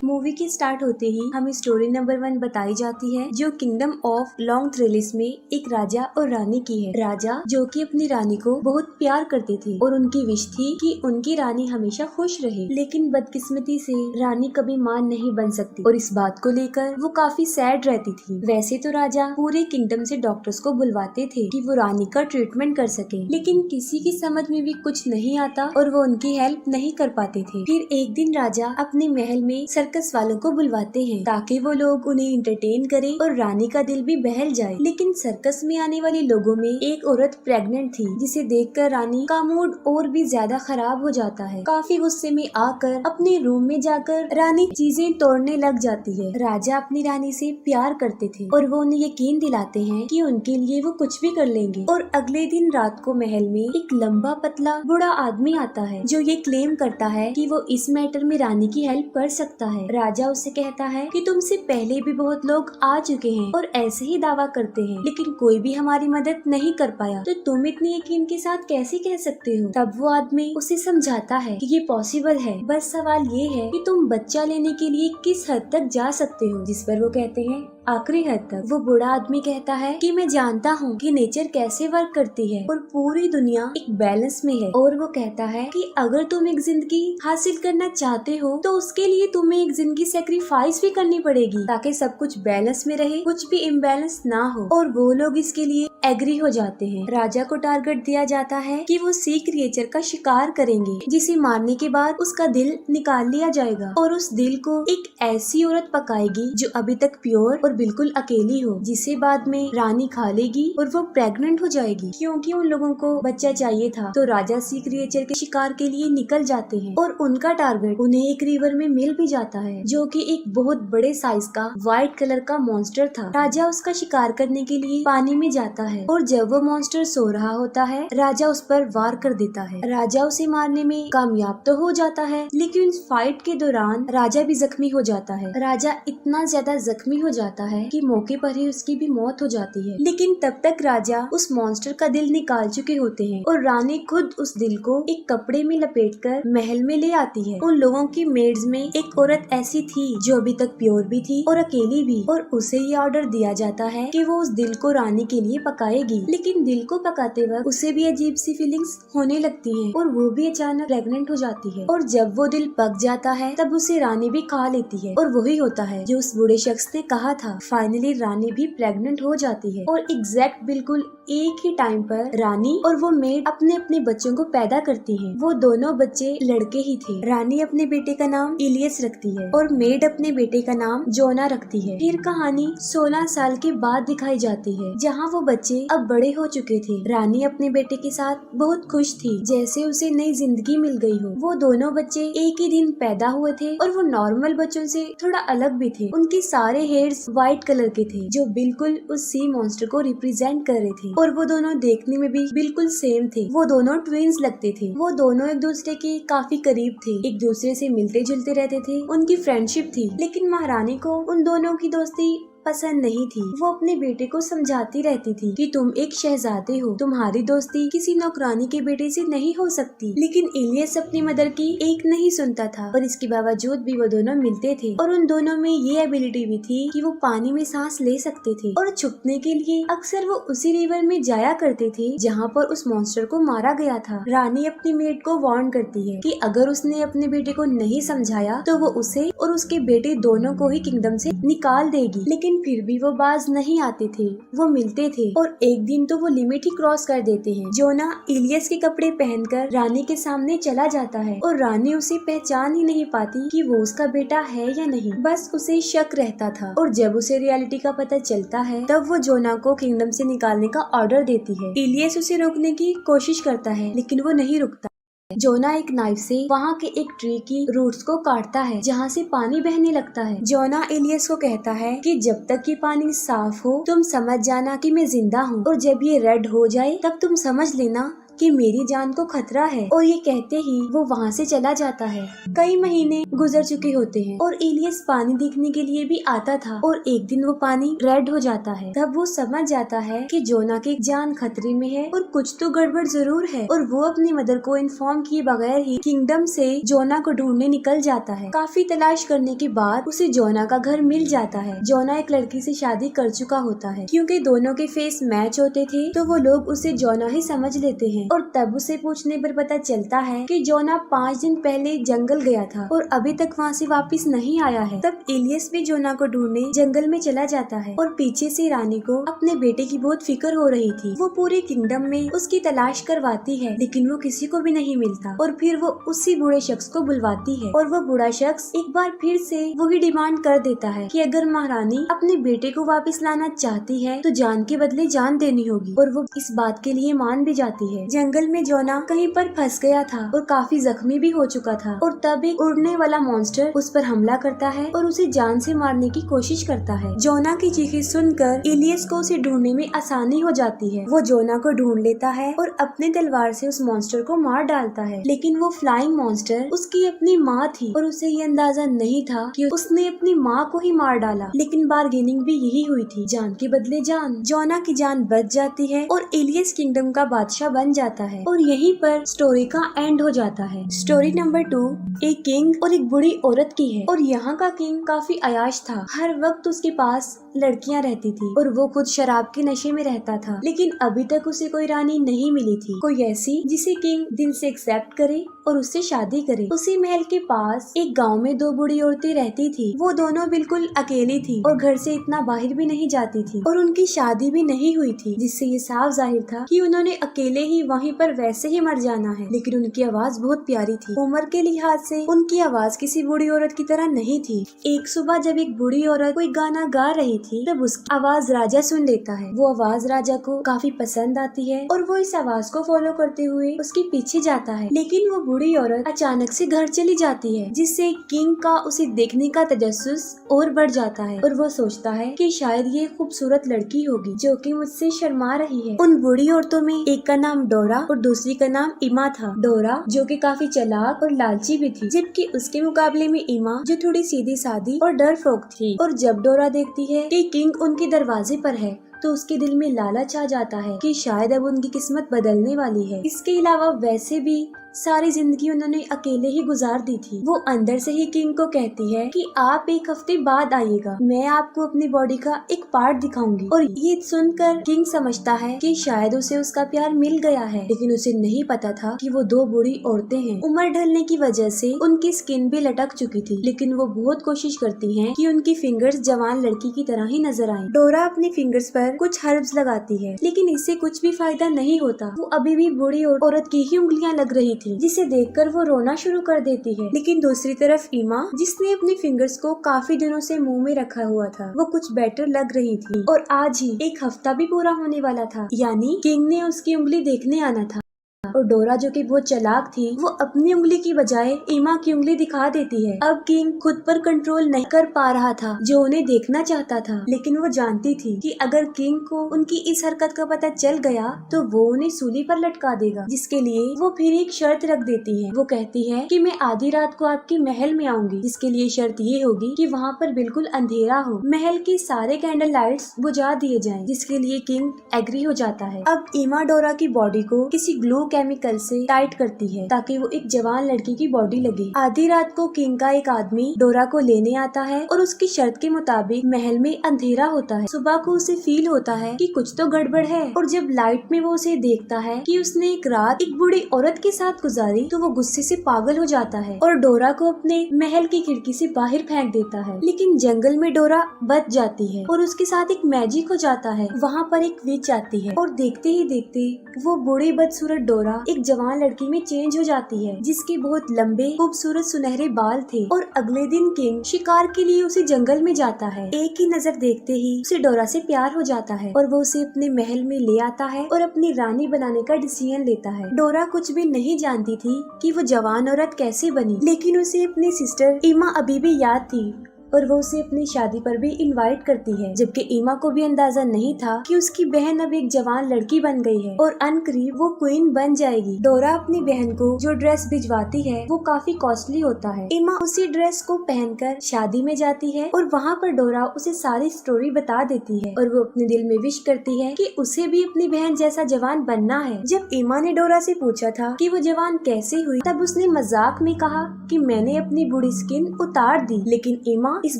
Movie के start होते ही हमें स्टोरी नंबर 1 बताई जाती है, जो किंगडम ऑफ लॉन्ग थ्रेलिस में एक राजा और रानी की है। राजा जो कि अपनी रानी को बहुत प्यार करते थे और उनकी विश थी कि उनकी रानी हमेशा खुश रहे, लेकिन बदकिस्मती से रानी कभी मां नहीं बन सकती और इस बात को लेकर वो काफी सैड रहती थी। वैसे तो राजा पूरे किंगडम से डॉक्टर्स को बुलवाते थे कि वो रानी का ट्रीटमेंट कर सके, लेकिन किसी की समझ में भी कुछ नहीं आता और वो उनकी हेल्प नहीं कर पाते थे। फिर एक दिन राजा अपने महल में सर्कस वालों को बुलवाते हैं ताकि वो लोग उन्हें इंटरटेन करें और रानी का दिल भी बहल जाए। लेकिन सर्कस में आने वाले लोगों में एक औरत प्रेग्नेंट थी, जिसे देखकर रानी का मूड और भी ज्यादा खराब हो जाता है। काफी गुस्से में आकर अपने रूम में जाकर रानी चीजें तोड़ने लग जाती है। राजा अपनी रानी से प्यार करते थे और वो उन्हें यकीन दिलाते हैं कि उनके लिए वो कुछ भी कर लेंगे। और अगले दिन रात को महल में एक लंबा पतला बूढ़ा आदमी आता है जो ये क्लेम करता है कि वो इस मैटर में रानी की हेल्प कर सकता है। राजा उससे कहता है कि तुमसे पहले भी बहुत लोग आ चुके हैं और ऐसे ही दावा करते हैं, लेकिन कोई भी हमारी मदद नहीं कर पाया, तो तुम इतने यकीन के साथ कैसे कह सकते हो। तब वो आदमी उसे समझाता है कि ये पॉसिबल है, बस सवाल ये है कि तुम बच्चा लेने के लिए किस हद तक जा सकते हो। जिस पर वो कहते हैं आखिरी हद तक। वो बूढ़ा आदमी कहता है कि मैं जानता हूँ कि नेचर कैसे वर्क करती है और पूरी दुनिया एक बैलेंस में है। और वो कहता है कि अगर तुम एक जिंदगी हासिल करना चाहते हो तो उसके लिए तुम्हें एक जिंदगी सेक्रीफाइस भी करनी पड़ेगी ताकि सब कुछ बैलेंस में रहे, कुछ भी इम्बैलेंस ना हो। और वो लोग इसके लिए एग्री हो जाते हैं। राजा को टारगेट दिया जाता है कि वो सी क्रिएचर का शिकार करेंगे, जिसे मारने के बाद उसका दिल निकाल लिया जाएगा और उस दिल को एक ऐसी औरत पकाएगी जो अभी तक प्योर और बिल्कुल अकेली हो, जिसे बाद में रानी खा लेगी और वो प्रेग्नेंट हो जाएगी। क्योंकि उन लोगों को बच्चा चाहिए था तो राजा सी क्रिएचर के शिकार के लिए निकल जाते हैं और उनका टारगेट उन्हें एक रिवर में मिल भी जाता है, जो कि एक बहुत बड़े साइज का व्हाइट कलर का मॉन्स्टर था। राजा उसका शिकार करने के लिए पानी में जाता है और जब वो मॉन्स्टर सो रहा होता है, राजा उस पर वार कर देता है। राजा उसे मारने में कामयाब तो हो जाता है, लेकिन उस फाइट के दौरान राजा भी जख्मी हो जाता है। राजा इतना ज्यादा जख्मी हो जाता है कि मौके पर ही उसकी भी मौत हो जाती है। लेकिन तब तक राजा उस मॉन्स्टर का दिल निकाल चुके होते हैं और रानी खुद उस दिल को एक कपड़े में लपेटकर महल में ले आती है। उन लोगों की मेड्स में एक औरत ऐसी थी जो अभी तक प्योर भी थी और अकेली भी, और उसे ये ऑर्डर दिया जाता है कि वो उस दिल को रानी के लिए पकाएगी। लेकिन दिल को पकाते वक्त उसे भी अजीब सी फीलिंग्स होने लगती है और वो भी अचानक प्रेग्नेंट हो जाती है। और जब वो दिल पक जाता है तब उसे रानी भी खा लेती है और वही होता है जो उस बूढ़े शख्स ने कहा था। फाइनली रानी भी प्रेग्नेंट हो जाती है और एग्जैक्ट बिल्कुल एक ही टाइम पर रानी और वो मेड अपने अपने बच्चों को पैदा करती है। वो दोनों बच्चे लड़के ही थे। रानी अपने बेटे का नाम इलियस रखती है और मेड अपने बेटे का नाम जोना रखती है। फिर कहानी 16 साल के बाद दिखाई जाती है, जहाँ वो बच्चे अब बड़े हो चुके थे। रानी अपने बेटे के साथ बहुत खुश थी, जैसे उसे नई जिंदगी मिल गई हो। वो दोनों बच्चे एक ही दिन पैदा हुए थे और वो नॉर्मल बच्चों से थोड़ा अलग भी थे। उनके सारे हेयर्स व्हाइट कलर के थे, जो बिल्कुल उस सी मॉन्स्टर को रिप्रेजेंट कर रहे थे, और वो दोनों देखने में भी बिल्कुल सेम थे। वो दोनों ट्विंस लगते थे। वो दोनों एक दूसरे के काफी करीब थे, एक दूसरे से मिलते जुलते रहते थे, उनकी फ्रेंडशिप थी। लेकिन महारानी को उन दोनों की दोस्ती पसंद नहीं थी। वो अपने बेटे को समझाती रहती थी कि तुम एक शहजादे हो, तुम्हारी दोस्ती किसी नौकरानी के बेटे से नहीं हो सकती। लेकिन इलियस अपनी मदर की एक नहीं सुनता था और इसके बावजूद भी वो दोनों मिलते थे। और उन दोनों में ये एबिलिटी भी थी कि वो पानी में सांस ले सकते थे और छुपने के लिए अक्सर वो उसी रिवर में जाया करते थे जहाँ पर उस मॉन्स्टर को मारा गया था। रानी अपनी मेड को वार्न करती है कि अगर उसने अपने बेटे को नहीं समझाया तो वो उसे और उसके बेटे दोनों को ही किंगडम से निकाल देगी। लेकिन फिर भी वो बाज नहीं आते थे। वो मिलते थे और एक दिन तो वो लिमिट ही क्रॉस कर देते हैं। जोना इलियस के कपड़े पहनकर रानी के सामने चला जाता है और रानी उसे पहचान ही नहीं पाती कि वो उसका बेटा है या नहीं, बस उसे शक रहता था। और जब उसे रियलिटी का पता चलता है तब वो जोना को किंगडम से निकालने का ऑर्डर देती है। इलियस उसे रोकने की कोशिश करता है लेकिन वो नहीं रुकता। जोना एक नाइफ से वहाँ के एक ट्री की रूट्स को काटता है जहाँ से पानी बहने लगता है। जोना इलियस को कहता है कि जब तक ये पानी साफ हो तुम समझ जाना कि मैं जिंदा हूँ, और जब ये रेड हो जाए तब तुम समझ लेना कि मेरी जान को खतरा है, और ये कहते ही वो वहाँ से चला जाता है। कई महीने गुजर चुके होते हैं और इलियस पानी देखने के लिए भी आता था, और एक दिन वो पानी रेड हो जाता है। तब वो समझ जाता है कि जोना की जान खतरे में है और कुछ तो गड़बड़ जरूर है, और वो अपनी मदर को इन्फॉर्म किए बगैर ही किंगडम से जोना को ढूंढने निकल जाता है। काफी तलाश करने के बाद उसे जोना का घर मिल जाता है। जोना एक लड़की से शादी कर चुका होता है। क्योंकि दोनों के फेस मैच होते थे तो वो लोग उसे जोना ही समझ लेते हैं, और तब उसे पूछने पर पता चलता है कि जोना 5 दिन पहले जंगल गया था और अभी तक वहाँ से वापस नहीं आया है। तब इलियस भी जोना को ढूंढने जंगल में चला जाता है, और पीछे से रानी को अपने बेटे की बहुत फिक्र हो रही थी। वो पूरे किंगडम में उसकी तलाश करवाती है, लेकिन वो किसी को भी नहीं मिलता, और फिर वो उसी बूढ़े शख्स को बुलवाती है, और वो बूढ़ा शख्स एक बार फिर से वही डिमांड कर देता है कि अगर महारानी अपने बेटे को वापस लाना चाहती है तो जान के बदले जान देनी होगी, और वो इस बात के लिए मान भी जाती है। जंगल में जोना कहीं पर फंस गया था और काफी जख्मी भी हो चुका था, और तब एक उड़ने वाला मॉन्स्टर उस पर हमला करता है और उसे जान से मारने की कोशिश करता है। जोना की चीखें सुनकर इलियस को उसे ढूंढने में आसानी हो जाती है। वो जोना को ढूंढ लेता है और अपने तलवार से उस मॉन्स्टर को मार डालता है, लेकिन वो फ्लाइंग मॉन्स्टर उसकी अपनी माँ थी, और उसे ये अंदाजा नहीं था कि उसने अपनी माँ को ही मार डाला। लेकिन बार्गेनिंग भी यही हुई थी, जान के बदले जान। जोना की जान बच जाती है और इलियस किंगडम का बादशाह बन जाता है, और यहीं पर स्टोरी का एंड हो जाता है। स्टोरी नंबर 2 एक किंग और एक बूढ़ी औरत की है, और यहाँ का किंग काफी अयाश था। हर वक्त उसके पास लड़कियां रहती थी और वो खुद शराब के नशे में रहता था, लेकिन अभी तक उसे कोई रानी नहीं मिली थी, कोई ऐसी जिसे किंग दिल से एक्सेप्ट करे और उससे शादी करे। उसी महल के पास एक गांव में 2 बूढ़ी औरतें रहती थी। वो दोनों बिल्कुल अकेली थी और घर से इतना बाहर भी नहीं जाती थी, और उनकी शादी भी नहीं हुई थी, जिससे ये साफ जाहिर था कि उन्होंने अकेले ही वहीं पर वैसे ही मर जाना है। लेकिन उनकी आवाज बहुत प्यारी थी। उम्र के लिहाज से उनकी आवाज किसी बूढ़ी औरत की तरह नहीं थी। एक सुबह जब एक बूढ़ी औरत कोई गाना गा रही थी, तब उसकी आवाज राजा सुन लेता है। वो आवाज राजा को काफी पसंद आती है और वो इस आवाज को फॉलो करते हुए उसके पीछे जाता है। लेकिन वो बूढ़ी औरत अचानक से घर चली जाती है, जिससे किंग का उसे देखने का तजस्सुस और बढ़ जाता है, और वो सोचता है कि शायद ये खूबसूरत लड़की होगी जो कि मुझसे शर्मा रही है। उन बूढ़ी औरतों में एक का नाम डोरा और दूसरी का नाम इमा था। डोरा जो कि काफी चालाक और लालची भी थी, जबकि उसके मुकाबले में इमा जो थोड़ी सीधी सादी और डरपोक थी। और जब डोरा देखती है कि किंग उनके दरवाजे पर है, तो उसके दिल में लालच आ जाता है कि शायद अब उनकी किस्मत बदलने वाली है। इसके अलावा वैसे भी सारी जिंदगी उन्होंने अकेले ही गुजार दी थी। वो अंदर से ही किंग को कहती है कि आप 1 हफ्ते बाद आइएगा, मैं आपको अपनी बॉडी का एक पार्ट दिखाऊंगी। और ये सुनकर किंग समझता है कि शायद उसे उसका प्यार मिल गया है, लेकिन उसे नहीं पता था कि वो 2 बूढ़ी औरतें हैं। उम्र ढलने की वजह से उनकी स्किन भी लटक चुकी थी, लेकिन वो बहुत कोशिश करती हैं कि उनकी फिंगर्स जवान लड़की की तरह ही नजर आएं। डोरा अपनी फिंगर्स पर कुछ हर्ब्स लगाती है, लेकिन इससे कुछ भी फायदा नहीं होता। वो अभी भी बूढ़ी औरत की ही उंगलियां लग रही थी, जिसे देखकर वो रोना शुरू कर देती है। लेकिन दूसरी तरफ इमा, जिसने अपनी फिंगर्स को काफी दिनों से मुंह में रखा हुआ था, वो कुछ बेटर लग रही थी। और आज ही 1 हफ्ता भी पूरा होने वाला था, यानी किंग ने उसकी उंगली देखने आना था। और डोरा जो कि बहुत चालाक थी, वो अपनी उंगली की बजाय इमा की उंगली दिखा देती है। अब किंग खुद पर कंट्रोल नहीं कर पा रहा था, जो उन्हें देखना चाहता था, लेकिन वो जानती थी कि अगर किंग को उनकी इस हरकत का पता चल गया तो वो उन्हें सूली पर लटका देगा, जिसके लिए वो फिर एक शर्त रख देती है। वो कहती है कि मैं आधी रात को आपके महल में आऊंगी, जिसके लिए शर्त ये होगी कि वहाँ पर बिल्कुल अंधेरा हो, महल के सारे कैंडल लाइट्स बुझा दिए जाएं, जिसके लिए किंग एग्री हो जाता है। अब इमा डोरा की बॉडी को किसी ग्लू केमिकल से टाइट करती है ताकि वो एक जवान लड़की की बॉडी लगे। आधी रात को किंग का एक आदमी डोरा को लेने आता है और उसकी शर्त के मुताबिक महल में अंधेरा होता है। सुबह को उसे फील होता है कि कुछ तो गड़बड़ है, और जब लाइट में वो उसे देखता है कि उसने एक रात एक बूढ़ी औरत के साथ गुजारी, तो वो गुस्से से पागल हो जाता है और डोरा को अपने महल की खिड़की से बाहर फेंक देता है। लेकिन जंगल में डोरा बच जाती है और उसके साथ एक मैजिक हो जाता है। वहाँ पर एक विच आती है और देखते ही देखते वो बूढ़ी बदसूरत डोरा एक जवान लड़की में चेंज हो जाती है, जिसके बहुत लंबे खूबसूरत सुनहरे बाल थे। और अगले दिन किंग शिकार के लिए उसे जंगल में जाता है। एक ही नजर देखते ही उसे डोरा से प्यार हो जाता है और वो उसे अपने महल में ले आता है और अपनी रानी बनाने का डिसीजन लेता है। डोरा कुछ भी नहीं जानती थी कि वो जवान औरत कैसे बनी, लेकिन उसे अपनी सिस्टर इमा अभी भी याद थी और वो उसे अपनी शादी पर भी इनवाइट करती है, जबकि ईमा को भी अंदाजा नहीं था कि उसकी बहन अब एक जवान लड़की बन गई है और अनकरीब वो क्वीन बन जाएगी। डोरा अपनी बहन को जो ड्रेस भिजवाती है वो काफी कॉस्टली होता है। ईमा उसी ड्रेस को पहनकर शादी में जाती है और वहाँ पर डोरा उसे सारी स्टोरी बता देती है और वो अपने दिल में विश करती है कि उसे भी अपनी बहन जैसा जवान बनना है। जब ईमा ने डोरा से पूछा था कि वो जवान कैसे हुई, तब उसने मजाक में कहा कि मैंने अपनी बूढ़ी स्किन उतार दी, लेकिन ईमा इस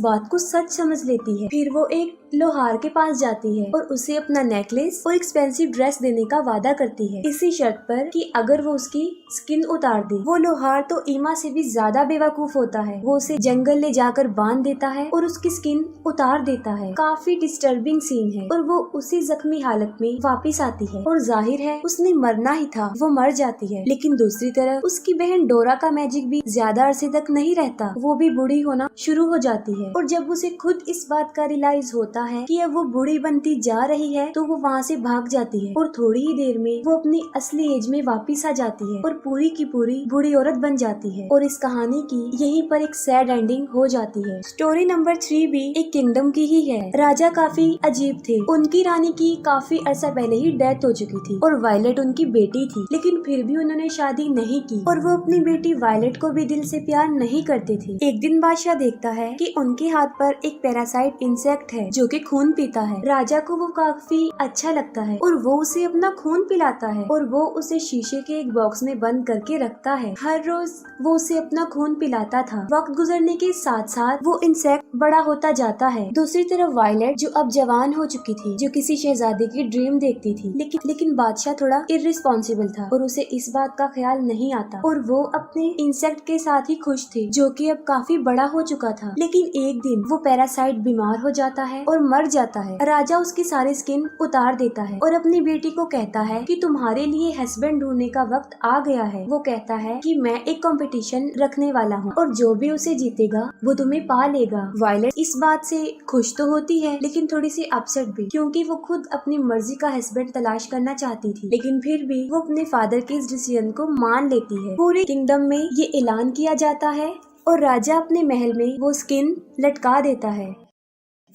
बात को सच समझ लेती है। फिर वो एक लोहार के पास जाती है और उसे अपना नेकलेस और एक्सपेंसिव ड्रेस देने का वादा करती है, इसी शर्त पर कि अगर वो उसकी स्किन उतार दे। वो लोहार तो ईमा से भी ज्यादा बेवकूफ होता है। वो उसे जंगल ले जाकर बांध देता है और उसकी स्किन उतार देता है। काफी डिस्टर्बिंग सीन है और वो उसी जख्मी हालत में वापस आती है और जाहिर है उसने मरना ही था, वो मर जाती है। लेकिन दूसरी तरफ उसकी बहन डोरा का मैजिक भी ज्यादा अरसे तक नहीं रहता, वो भी बूढ़ी होना शुरू हो जाती है और जब उसे खुद इस बात का रियलाइज होता है कि अब वो बूढ़ी बनती जा रही है तो वो वहाँ से भाग जाती है और थोड़ी ही देर में वो अपनी असली एज में वापस आ जाती है और पूरी की पूरी बूढ़ी औरत बन जाती है। और इस कहानी की यहीं पर एक सैड एंडिंग हो जाती है। स्टोरी नंबर 3 भी एक किंगडम की ही है। राजा काफी अजीब थे। उनकी रानी की काफी अरसा पहले ही डेथ हो चुकी थी और वायलेट उनकी बेटी थी, लेकिन फिर भी उन्होंने शादी नहीं की और वो अपनी बेटी वायलेट को भी दिल से प्यार नहीं करते थे। एक दिन बादशाह देखता है कि उनके हाथ पर एक पैरासाइट इंसेक्ट है जो कि खून पीता है। राजा को वो काफी अच्छा लगता है और वो उसे अपना खून पिलाता है और वो उसे शीशे के एक बॉक्स में बंद करके रखता है। हर रोज वो उसे अपना खून पिलाता था। वक्त गुजरने के साथ साथ वो इंसेक्ट बड़ा होता जाता है। दूसरी तरफ वायलेट जो अब जवान हो चुकी थी, जो किसी शहजादे की ड्रीम देखती थी, लेकिन बादशाह थोड़ा इर्रिस्पॉन्सिबल था और उसे इस बात का ख्याल नहीं आता और वो अपने इंसेक्ट के साथ ही खुश थी जो कि अब काफी बड़ा हो चुका था। लेकिन एक दिन वो पैरासाइट बीमार हो जाता है और मर जाता है। राजा उसकी सारी स्किन उतार देता है और अपनी बेटी को कहता है कि तुम्हारे लिए हस्बैंड ढूंढने का वक्त आ गया है। वो कहता है कि मैं एक कंपटीशन रखने वाला हूँ और जो भी उसे जीतेगा वो तुम्हें पा लेगा। वायलेट इस बात से खुश तो होती है लेकिन थोड़ी सी अपसेट भी, क्योंकि वो खुद अपनी मर्जी का हस्बैंड तलाश करना चाहती थी, लेकिन फिर भी वो अपने फादर के इस डिसीजन को मान लेती है। पूरे किंगडम में ये ऐलान किया जाता है और राजा अपने महल में वो स्किन लटका देता है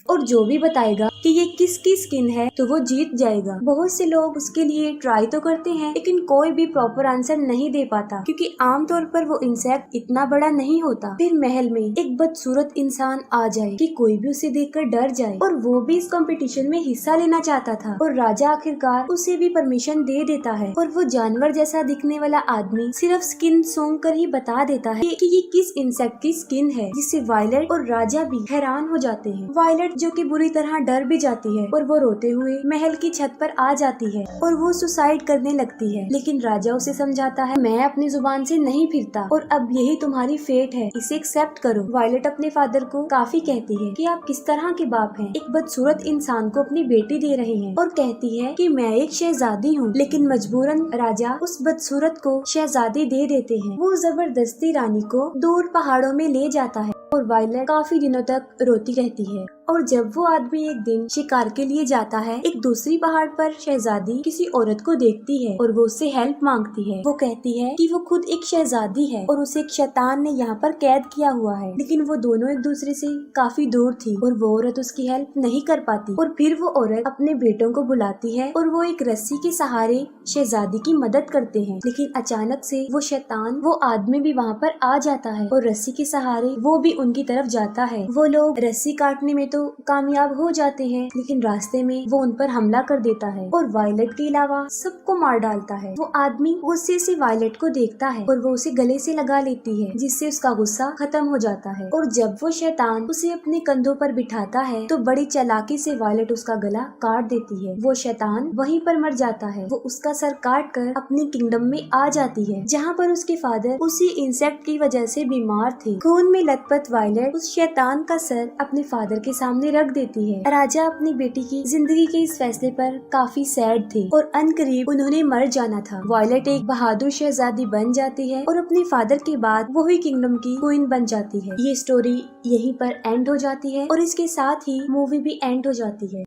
और जो भी बताएगा कि ये किसकी स्किन है तो वो जीत जाएगा। बहुत से लोग उसके लिए ट्राई तो करते हैं लेकिन कोई भी प्रॉपर आंसर नहीं दे पाता, क्योंकि आमतौर पर वो इंसेक्ट इतना बड़ा नहीं होता। फिर महल में एक बदसूरत इंसान आ जाए कि कोई भी उसे देखकर डर जाए और वो भी इस कंपटीशन में हिस्सा लेना चाहता था और राजा आखिरकार उसे भी परमिशन दे देता है और वो जानवर जैसा दिखने वाला आदमी सिर्फ स्किन सूंघ कर ही बता देता है कि ये किस इंसेक्ट की स्किन है, जिससे वायलेट और राजा भी हैरान हो जाते हैं। वायलेट जो कि बुरी तरह डर भी जाती है और वो रोते हुए महल की छत पर आ जाती है और वो सुसाइड करने लगती है, लेकिन राजा उसे समझाता है मैं अपनी जुबान से नहीं फिरता और अब यही तुम्हारी फेट है, इसे एक्सेप्ट करो। वायलेट अपने फादर को काफी कहती है कि आप किस तरह के बाप हैं, एक बदसूरत इंसान को अपनी बेटी दे रहे हैं, और कहती है कि मैं एक शहजादी हूँ, लेकिन मजबूरन राजा उस बदसूरत को शहजादी दे देते हैं। वो जबरदस्ती रानी को दूर पहाड़ों में ले जाता है और वायलेट काफी दिनों तक रोती रहती है। और जब वो आदमी एक दिन शिकार के लिए जाता है, एक दूसरी पहाड़ पर शहजादी किसी औरत को देखती है और वो उससे हेल्प मांगती है। वो कहती है कि वो खुद एक शहजादी है और उसे एक शैतान ने यहाँ पर कैद किया हुआ है, लेकिन वो दोनों एक दूसरे से काफी दूर थी और वो औरत उसकी हेल्प नहीं कर पाती। और फिर वो औरत अपने बेटों को बुलाती है और वो एक रस्सी के सहारे शहजादी की मदद करते हैं, लेकिन अचानक से वो शैतान, वो आदमी भी वहाँ पर आ जाता है और रस्सी के सहारे वो भी उनकी तरफ जाता है। वो लोग रस्सी काटने में तो कामयाब हो जाते हैं, लेकिन रास्ते में वो उन पर हमला कर देता है और वायलेट के अलावा सबको मार डालता है। वो आदमी गुस्से से वायलेट को देखता है और वो उसे गले से लगा लेती है, जिससे उसका गुस्सा खत्म हो जाता है। और जब वो शैतान उसे अपने कंधों पर बिठाता है तो बड़ी चालाकी से वायलेट उसका गला काट देती है। वो शैतान वहीं पर मर जाता है। वो उसका सर काट कर अपनी किंगडम में आ जाती है, जहाँ पर उसके फादर उसी इंसेक्ट की वजह से बीमार थे। खून में लथपथ वायलेट उस शैतान का सर अपने फादर के सामने रख देती है। राजा अपनी बेटी की जिंदगी के इस फैसले पर काफी सैड थे और अनकरीब उन्होंने मर जाना था। वायलेट एक बहादुर शहजादी बन जाती है और अपने फादर के बाद वो ही किंगडम की क्वीन बन जाती है। ये स्टोरी यहीं पर एंड हो जाती है और इसके साथ ही मूवी भी एंड हो जाती है।